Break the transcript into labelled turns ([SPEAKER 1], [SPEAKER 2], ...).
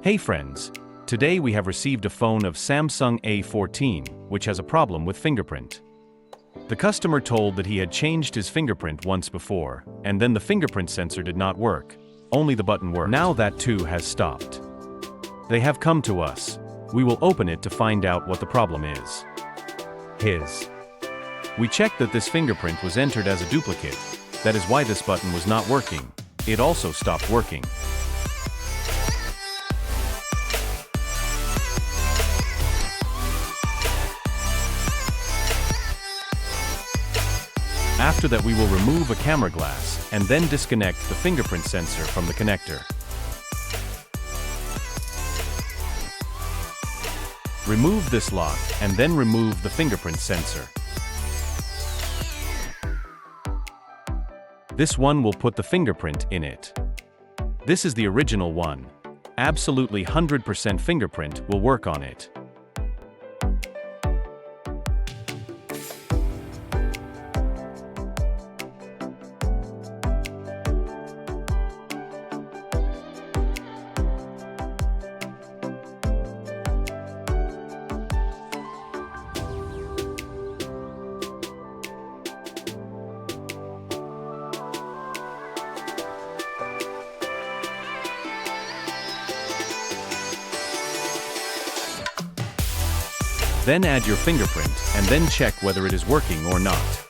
[SPEAKER 1] Hey friends! Today we have received a phone of Samsung A14, which has a problem with fingerprint. The customer told that he had changed his fingerprint once before, and then the fingerprint sensor did not work. Only the button worked. Now that too has stopped. They have come to us. We will open it to find out what the problem is. We checked that this fingerprint was entered as a duplicate. That is why this button was not working. It also stopped working. After that, we will remove a camera glass and then disconnect the fingerprint sensor from the connector. Remove this lock and then remove the fingerprint sensor. This one will put the fingerprint in it. This is the original one. Absolutely 100% fingerprint will work on it. Then add your fingerprint and then check whether it is working or not.